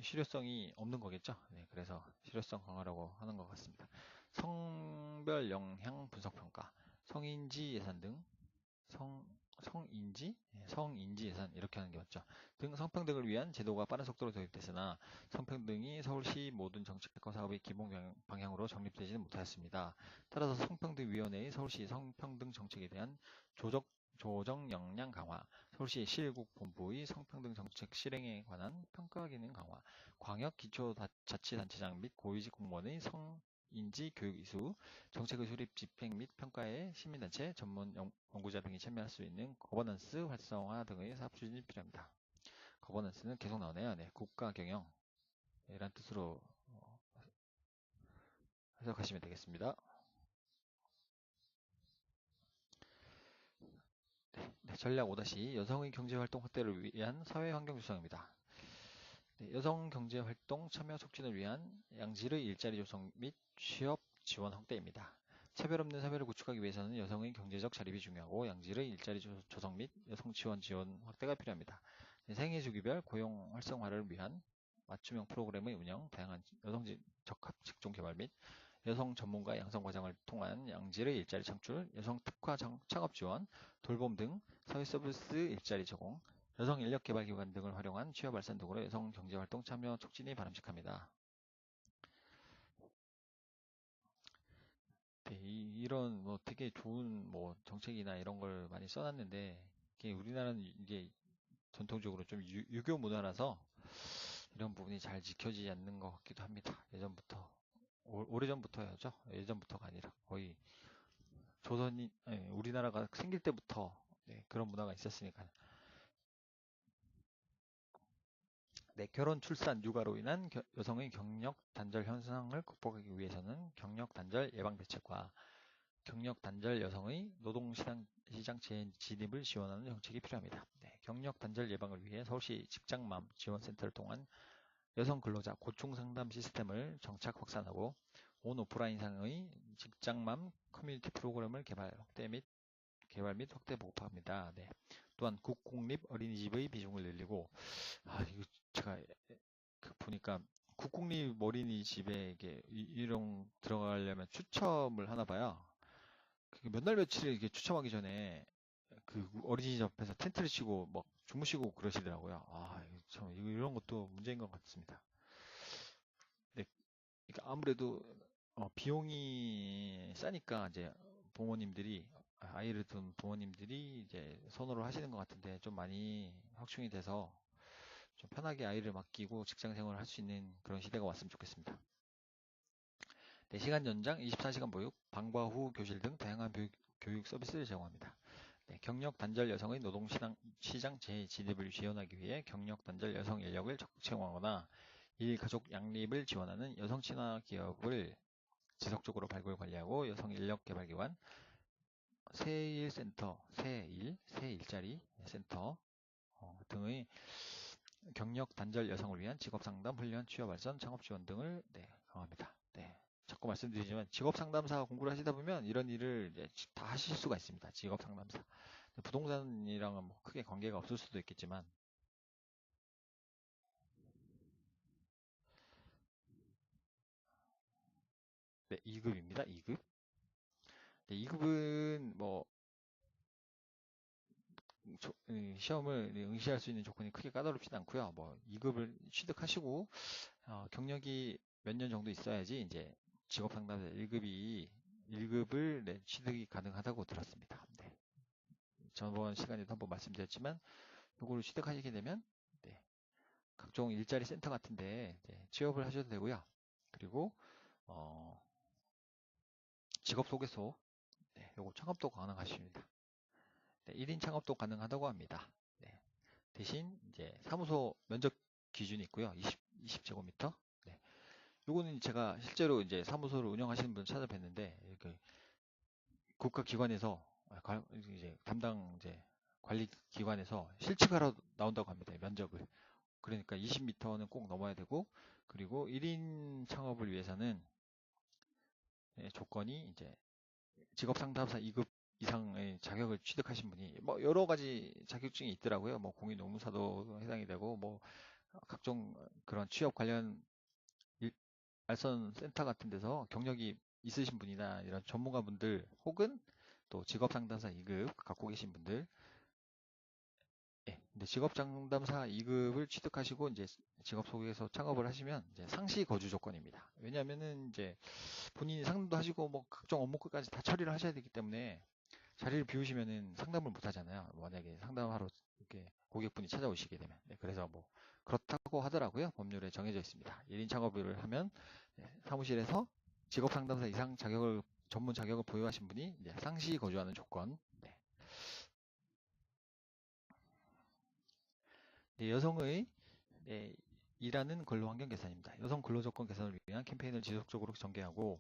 실효성이 없는 거겠죠. 그래서 실효성 강화라고 하는 것 같습니다. 성별 영향 분석 평가, 성인지 예산 등 성인지 예산 이렇게 하는 게 맞죠. 등 성평등을 위한 제도가 빠른 속도로 도입됐으나 성평등이 서울시 모든 정책과 사업의 기본 방향으로 정립되지는 못하였습니다. 따라서 성평등위원회의 서울시 성평등 정책에 대한 조정 역량 강화, 서울시 시일국본부의 성평등 정책 실행에 관한 평가 기능 강화, 광역 기초자치단체장 및 고위직 공무원의 성인지 교육 이수, 정책의 수립 집행 및 평가에 시민단체, 전문 연구자 등이 참여할 수 있는 거버넌스 활성화 등의 사업 추진이 필요합니다. 거버넌스는 계속 나오네요. 네, 국가 경영 이란 뜻으로 해석하시면 되겠습니다. 네, 전략 5-2 여성의 경제활동 확대를 위한 사회환경 조성입니다. 네, 여성 경제활동 참여 촉진을 위한 양질의 일자리 조성 및 취업 지원 확대입니다. 차별 없는 사회를 구축하기 위해서는 여성의 경제적 자립이 중요하고 양질의 일자리 조성 및 여성 지원 확대가 필요합니다. 네, 생애 주기별 고용 활성화를 위한 맞춤형 프로그램의 운영, 다양한 여성 적합 직종 개발 및 여성 전문가 양성 과정을 통한 양질의 일자리 창출, 여성 특화 창업 지원, 돌봄 등 사회 서비스 일자리 제공, 여성 인력 개발 기관 등을 활용한 취업 발산 등으로 여성 경제 활동 참여 촉진이 바람직합니다. 네, 이런 뭐 되게 좋은 뭐 정책이나 이런 걸 많이 써놨는데 이게 우리나라는 이게 전통적으로 좀 유교 문화라서 이런 부분이 잘 지켜지지 않는 것 같기도 합니다. 예전부터 오래전부터야죠. 예전부터가 아니라 거의 조선이 우리나라가 생길 때부터 그런 문화가 있었으니까. 네, 결혼, 출산, 육아로 인한 여성의 경력 단절 현상을 극복하기 위해서는 경력 단절 예방 대책과 경력 단절 여성의 노동시장 재진입을 지원하는 정책이 필요합니다. 네, 경력 단절 예방을 위해 서울시 직장맘 지원센터를 통한 여성 근로자 고충 상담 시스템을 정착 확산하고 온 오프라인상의 직장맘 커뮤니티 프로그램을 개발 및 확대 보급합니다. 네. 또한 국공립 어린이집의 비중을 늘리고 이거 제가 보니까 국공립 어린이집에 이게 일용 들어가려면 추첨을 하나 봐요. 몇 날 며칠을 이렇게 추첨하기 전에 그 어린이집 앞에서 텐트를 치고 막 주무시고 그러시더라고요. 참 이런 것도 문제인 것 같습니다. 네, 그러니까 아무래도 비용이 싸니까 이제 부모님들이 아이를 둔 부모님들이 이제 선호를 하시는 것 같은데 좀 많이 확충이 돼서 좀 편하게 아이를 맡기고 직장 생활을 할 수 있는 그런 시대가 왔으면 좋겠습니다. 네, 시간 연장, 24시간 보육, 방과 후 교실 등 다양한 교육 서비스를 제공합니다. 네, 경력 단절 여성의 노동시장 재진입을 지원하기 위해 경력 단절 여성 인력을 적극 채용하거나 일가족 양립을 지원하는 여성 친화 기업을 지속적으로 발굴 관리하고 여성 인력 개발 기관, 새일센터, 새일자리 센터 등의 경력 단절 여성을 위한 직업 상담, 훈련, 취업 발전, 창업 지원 등을 강화합니다. 네. 자꾸 말씀드리지만 직업 상담사 공부를 하시다 보면 이런 일을 다 하실 수가 있습니다. 직업 상담사. 부동산이랑은 뭐 크게 관계가 없을 수도 있겠지만 네, 2급입니다. 2급. 네, 2급은 뭐 시험을 응시할 수 있는 조건이 크게 까다롭지는 않고요. 뭐 2급을 취득하시고 경력이 몇 년 정도 있어야지 이제 직업 상담사 1급을 취득이 가능하다고 들었습니다. 네. 저번 시간에도 한번 말씀드렸지만 이거를 취득하시게 되면 각종 일자리 센터 같은데 취업을 하셔도 되고요. 그리고 직업 소개소 요거 창업도 가능하십니다. 1인 창업도 가능하다고 합니다. 대신 이제 사무소 면적 기준이 있고요. 20제곱미터. 요거는 제가 실제로 이제 사무소를 운영하시는 분 찾아뵀는데 국가기관에서 이제 담당 이제 관리기관에서 실측하러 나온다고 합니다. 면적을. 그러니까 20m는 꼭 넘어야 되고 그리고 1인 창업을 위해서는 조건이 이제 직업상담사 2급 이상의 자격을 취득하신 분이 뭐 여러 가지 자격증이 있더라고요. 뭐 공인노무사도 해당이 되고 뭐 각종 그런 취업 관련 알선 센터 같은 데서 경력이 있으신 분이나 이런 전문가분들 혹은 또 직업상담사 2급 갖고 계신 분들 근데 직업상담사 2급을 취득하시고 이제 직업소개서 창업을 하시면 이제 상시 거주 조건입니다. 왜냐하면은 이제 본인이 상담도 하시고 뭐 각종 업무까지 다 처리를 하셔야 되기 때문에 자리를 비우시면은 상담을 못 하잖아요. 만약에 상담하러 이렇게 고객분이 찾아오시게 되면. 네, 그래서 뭐 그렇다고 하더라고요. 법률에 정해져 있습니다. 1인 창업을 하면 사무실에서 직업 상담사 이상 자격을 전문 자격을 보유하신 분이 이제 상시 거주하는 조건. 네. 네, 여성의 네, 일하는 근로환경 개선입니다. 여성 근로조건 개선을 위한 캠페인을 지속적으로 전개하고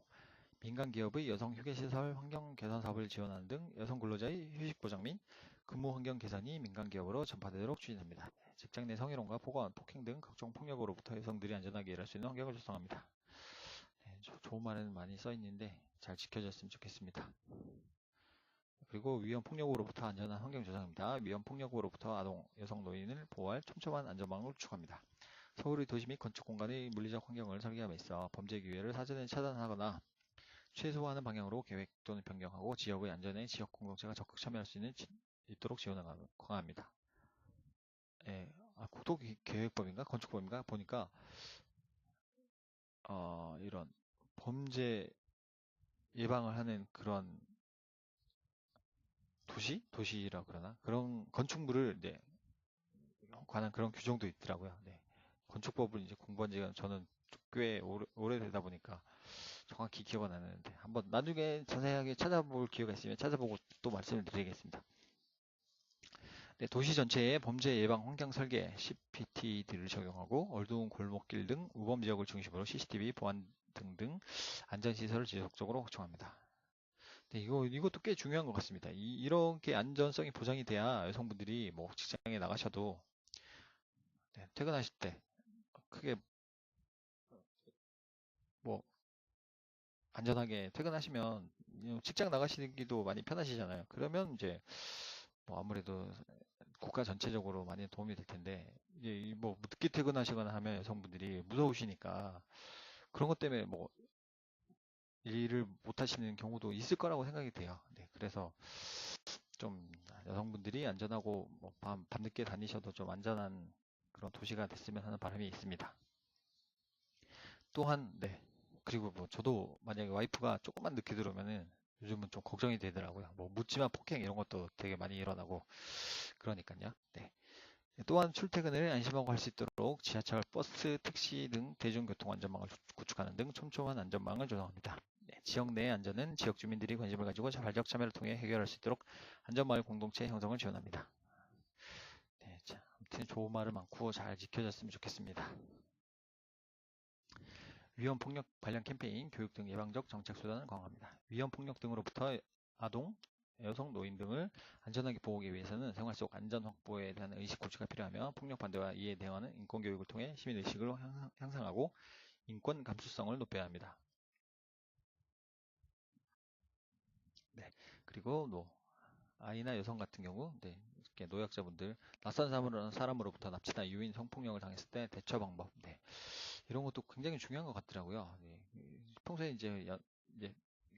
민간 기업의 여성 휴게시설 환경 개선 사업을 지원하는 등 여성 근로자의 휴식 보장 및 근무 환경 개선이 민간 기업으로 전파되도록 추진합니다. 직장 내 성희롱과 폭언, 폭행 등 각종 폭력으로부터 여성들이 안전하게 일할 수 있는 환경을 조성합니다. 네, 좋은 말은 많이 써 있는데 잘 지켜졌으면 좋겠습니다. 그리고 위험 폭력으로부터 안전한 환경 조성입니다. 위험 폭력으로부터 아동, 여성, 노인을 보호할 촘촘한 안전망을 구축합니다. 서울의 도시 및 건축 공간의 물리적 환경을 설계함에 있어 범죄 기회를 사전에 차단하거나 최소화하는 방향으로 계획 또는 변경하고 지역의 안전에 지역 공동체가 적극 참여할 수 있도록 지원을 강화합니다. 예, 국토계획법인가 건축법인가 보니까 이런 범죄 예방을 하는 그런 도시라 그러나 그런 건축물을 네, 관한 그런 규정도 있더라고요. 네. 건축법을 이제 공부한 지가 저는 꽤 오래되다 보니까 정확히 기억은 안 나는데 한번 나중에 자세하게 찾아볼 기회가 있으면 찾아보고 또 말씀을 드리겠습니다. 네, 도시 전체에 범죄 예방 환경 설계 CPT들을 적용하고 어두운 골목길 등 우범 지역을 중심으로 CCTV 보안 등등 안전시설을 지속적으로 확충합니다. 네, 이것도 꽤 중요한 것 같습니다. 이렇게 안전성이 보장이 돼야 여성분들이 뭐 직장에 나가셔도 네, 퇴근하실 때 크게 뭐 안전하게 퇴근하시면 직장 나가시기도 많이 편하시잖아요. 그러면 이제 뭐 아무래도 국가 전체적으로 많이 도움이 될 텐데 이제 뭐 늦게 퇴근하시거나 하면 여성분들이 무서우시니까 그런 것 때문에 뭐 일을 못 하시는 경우도 있을 거라고 생각이 돼요. 네, 그래서 좀 여성분들이 안전하고 뭐 밤늦게 다니셔도 좀 안전한 그런 도시가 됐으면 하는 바람이 있습니다. 또한 네, 그리고 뭐 저도 만약에 와이프가 조금만 늦게 들어오면은 요즘은 좀 걱정이 되더라고요. 뭐 묻지마 폭행 이런 것도 되게 많이 일어나고 그러니까요. 네. 또한 출퇴근을 안심하고 할 수 있도록 지하철, 버스, 택시 등 대중교통 안전망을 구축하는 등 촘촘한 안전망을 조성합니다. 네, 지역 내 안전은 지역 주민들이 관심을 가지고 자발적 참여를 통해 해결할 수 있도록 안전마을 공동체 형성을 지원합니다. 네, 자, 아무튼 좋은 말을 많고 잘 지켜졌으면 좋겠습니다. 위험폭력 관련 캠페인, 교육 등 예방적 정책 수단을 강화합니다. 위험폭력 등으로부터 아동, 여성, 노인 등을 안전하게 보호하기 위해서는 생활 속 안전 확보에 대한 의식 구축가 필요하며 폭력 반대와 이에 대응하는 인권 교육을 통해 시민 의식을 향상하고 인권 감수성을 높여야 합니다. 네. 그리고 아이나 여성 같은 경우 네, 이렇게 노약자분들 낯선 사람으로부터 납치나 유인 성폭력을 당했을 때 대처 방법 네, 이런 것도 굉장히 중요한 것 같더라고요. 네, 평소에 이제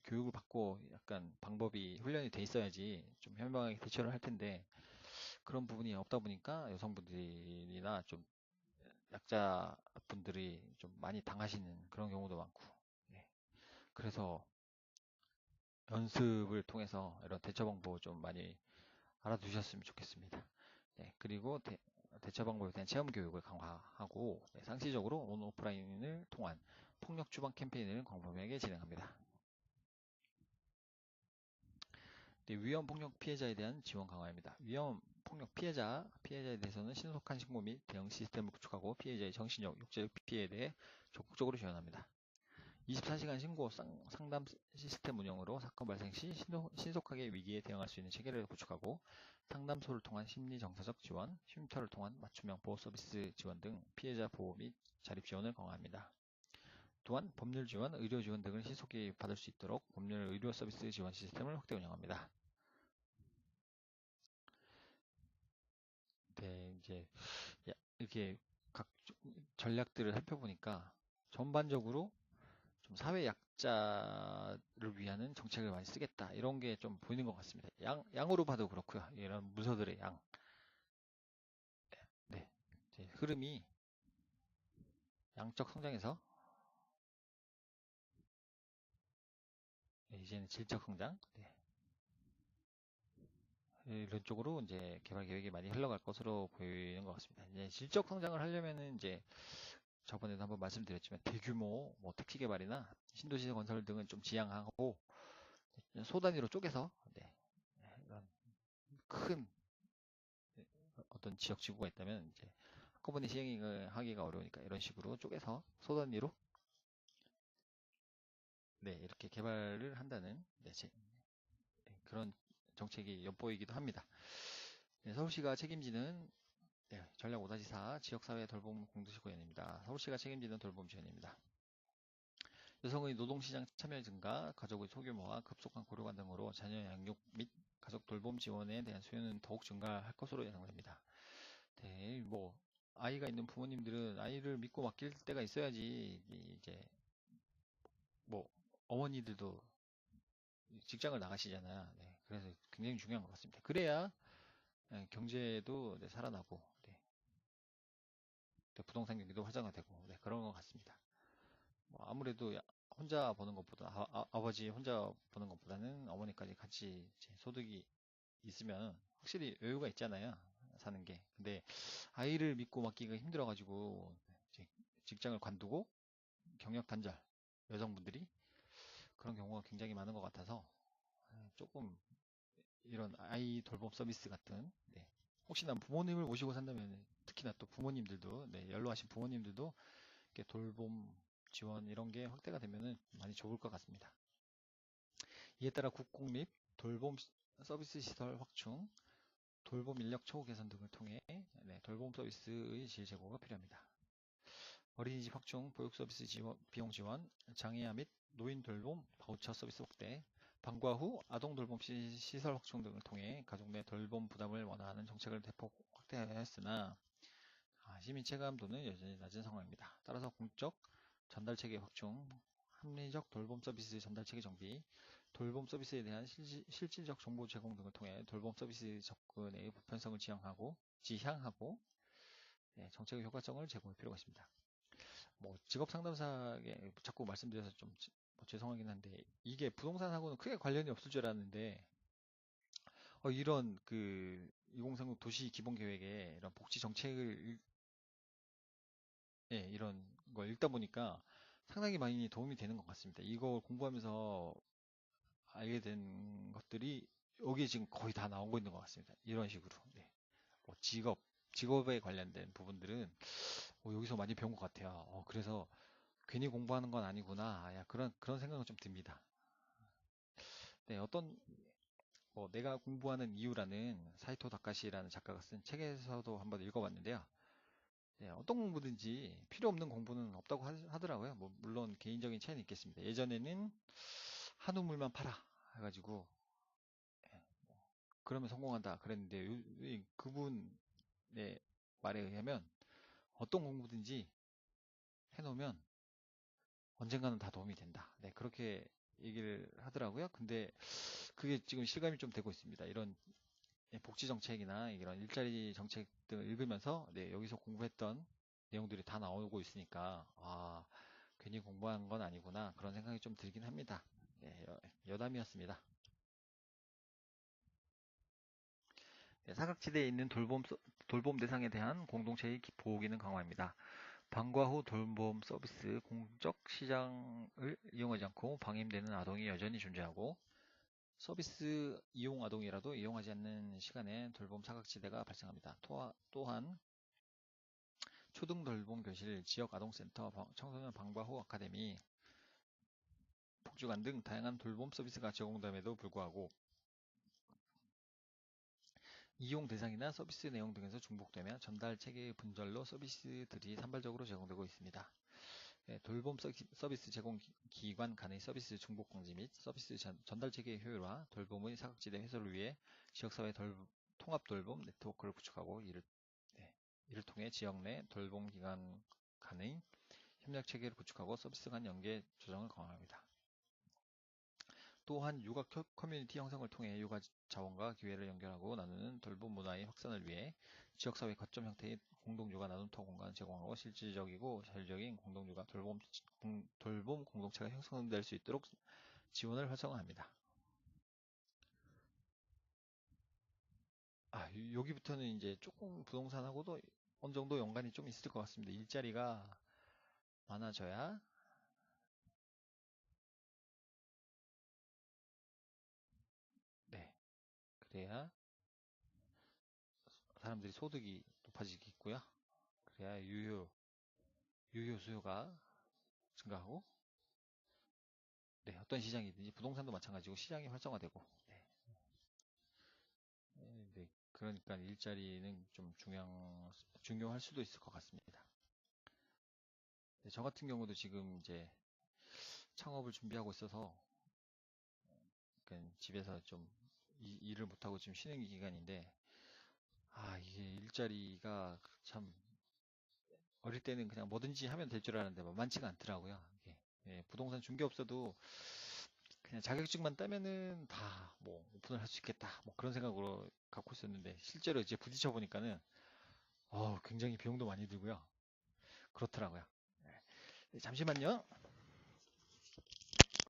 교육을 받고 약간 방법이 훈련이 돼 있어야지 좀 현명하게 대처를 할 텐데 그런 부분이 없다 보니까 여성분들이나 좀 약자분들이 좀 많이 당하시는 그런 경우도 많고 네, 그래서 연습을 통해서 이런 대처 방법을 좀 많이 알아두셨으면 좋겠습니다. 네, 그리고 대처 방법에 대한 체험 교육을 강화하고 네, 상시적으로 온 오프라인을 통한 폭력 추방 캠페인을 광범위하게 진행합니다. 네, 위험 폭력 피해자에 대한 지원 강화입니다. 위험 폭력 피해자에 대해서는 신속한 신고 및 대응 시스템을 구축하고 피해자의 정신적, 육체적 피해에 대해 적극적으로 지원합니다. 24시간 신고 상담 시스템 운영으로 사건 발생 시 신속하게 위기에 대응할 수 있는 체계를 구축하고 상담소를 통한 심리 정서적 지원, 쉼터를 통한 맞춤형 보호 서비스 지원 등 피해자 보호 및 자립 지원을 강화합니다. 또한 법률 지원, 의료 지원 등을 신속히 받을 수 있도록 법률 의료 서비스 지원 시스템을 확대 운영합니다. 네, 이제 이렇게 각 전략들을 살펴보니까 전반적으로 좀 사회 약자를 위한 정책을 많이 쓰겠다 이런 게 좀 보이는 것 같습니다. 양으로 봐도 그렇고요. 이런 문서들의 양, 네, 이제 흐름이 양적 성장에서 이제는 질적 성장, 네, 이런 쪽으로 이제 개발 계획이 많이 흘러갈 것으로 보이는 것 같습니다. 이제 질적 성장을 하려면은 이제 저번에도 한번 말씀드렸지만 대규모 뭐 택시 개발이나 신도시 건설 등은 좀 지양하고 소 단위로 쪼개서 이런 큰 어떤 지역 지구가 있다면 이제 한꺼번에 시행하기가 어려우니까 이런 식으로 쪼개서 소 단위로 이렇게 개발을 한다는 그런 정책이 엿보이기도 합니다. 서울시가 책임지는 전략 5-4 지역사회 돌봄 공동지구연입니다. 서울시가 책임지는 돌봄 지원입니다. 여성의 노동시장 참여 증가, 가족의 소규모와 급속한 고령화 등으로 자녀 양육 및 가족 돌봄 지원에 대한 수요는 더욱 증가할 것으로 예상됩니다. 뭐 아이가 있는 부모님들은 아이를 믿고 맡길 때가 있어야지 이제 뭐 어머니들도 직장을 나가시잖아요. 그래서 굉장히 중요한 것 같습니다. 그래야 경제도 살아나고 부동산 경기도 활성화되고 그런 것 같습니다. 뭐 아무래도 혼자 버는 것보다 아버지 혼자 버는 것보다는 어머니까지 같이 소득이 있으면 확실히 여유가 있잖아요. 사는 게. 근데 아이를 믿고 맡기가 힘들어가지고 이제 직장을 관두고 경력 단절 여성분들이 그런 경우가 굉장히 많은 것 같아서 조금 이런 아이 돌봄 서비스 같은 혹시나 부모님을 모시고 산다면 특히나 또 부모님들도 연로하신 부모님들도 이렇게 돌봄 지원 이런 게 확대가 되면은 많이 좋을 것 같습니다. 이에 따라 국공립 돌봄 서비스 시설 확충, 돌봄 인력 처우 개선 등을 통해 돌봄 서비스의 질 제고가 필요합니다. 어린이집 확충, 보육 서비스 비용 지원, 장애아 및 노인 돌봄 바우처 서비스 확대, 방과 후 아동 돌봄 시설 확충 등을 통해 가족 내 돌봄 부담을 완화하는 정책을 대폭 확대하였으나 시민 체감도는 여전히 낮은 상황입니다. 따라서 공적 전달 체계 확충, 합리적 돌봄 서비스 전달 체계 정비, 돌봄 서비스에 대한 실질적 정보 제공 등을 통해 돌봄 서비스 접근의 보편성을 지향하고 정책의 효과성을 제공할 필요가 있습니다. 뭐 직업 상담사에 자꾸 말씀드려서 좀 죄송하긴 한데 이게 부동산하고는 크게 관련이 없을 줄 알았는데 이런 그 2030 도시 기본 계획에 이런 복지 정책을 이런 걸 읽다 보니까 상당히 많이 도움이 되는 것 같습니다. 이거 공부하면서 알게 된 것들이 여기에 지금 거의 다 나오고 있는 것 같습니다. 이런 식으로. 뭐 직업에 관련된 부분들은 여기서 많이 배운 것 같아요. 그래서 괜히 공부하는 건 아니구나. 그런 생각은 좀 듭니다. 어떤 내가 공부하는 이유라는 사이토 다카시라는 작가가 쓴 책에서도 한번 읽어봤는데요. 어떤 공부든지 필요 없는 공부는 없다고 하더라고요. 뭐 물론 개인적인 차이는 있겠습니다. 예전에는 한우물만 팔아 해가지고 그러면 성공한다 그랬는데 그분의 말에 의하면 어떤 공부든지 해놓으면 언젠가는 다 도움이 된다. 그렇게 얘기를 하더라고요. 근데 그게 지금 실감이 좀 되고 있습니다. 이런 복지 정책이나 이런 일자리 정책 등을 읽으면서 여기서 공부했던 내용들이 다 나오고 있으니까 괜히 공부한 건 아니구나 그런 생각이 좀 들긴 합니다. 여담이었습니다. 사각지대에 있는 돌봄 대상에 대한 공동체의 보호 기능 강화입니다. 방과 후 돌봄 서비스 공적 시장을 이용하지 않고 방임되는 아동이 여전히 존재하고 서비스 이용 아동이라도 이용하지 않는 시간에 돌봄 사각지대가 발생합니다. 또한 초등 돌봄 교실, 지역 아동센터, 청소년 방과 후 아카데미, 복지관 등 다양한 돌봄 서비스가 제공됨에도 불구하고 이용 대상이나 서비스 내용 등에서 중복되며 전달 체계의 분절로 서비스들이 산발적으로 제공되고 있습니다. 돌봄 서비스 제공 기관 간의 서비스 중복 방지 및 서비스 전달 체계의 효율화, 돌봄의 사각지대 해소를 위해 지역사회 통합 돌봄 네트워크를 구축하고 이를 통해 지역 내 돌봄 기관 간의 협력 체계를 구축하고 서비스 간 연계 조정을 강화합니다. 또한 육아 커뮤니티 형성을 통해 육아 자원과 기회를 연결하고 나누는 돌봄 문화의 확산을 위해 지역사회 거점 형태의 공동육아 나눔터 공간을 제공하고 실질적이고 자율적인 공동육아 돌봄 공동체가 형성될 수 있도록 지원을 활성화합니다. 여기부터는 이제 조금 부동산하고도 어느 정도 연관이 좀 있을 것 같습니다. 일자리가 많아져야, 네, 그래야 사람들이 소득이 높아지겠고요. 그래야 유효 수요가 증가하고, 네, 어떤 시장이든지 부동산도 마찬가지고 시장이 활성화되고, 네, 네, 그러니까 일자리는 좀 중요할 수도 있을 것 같습니다. 네, 저 같은 경우도 지금 이제 창업을 준비하고 있어서 집에서 좀 일을 못하고 지금 쉬는 기간인데, 이게 일자리가 참 어릴 때는 그냥 뭐든지 하면 될 줄 알았는데 만만치가 않더라고요. 이게. 예, 부동산 중개업소도 그냥 자격증만 따면은 다 뭐 오픈을 할 수 있겠다. 뭐 그런 생각으로 갖고 있었는데 실제로 이제 부딪혀 보니까는 굉장히 비용도 많이 들고요. 그렇더라고요. 네, 잠시만요.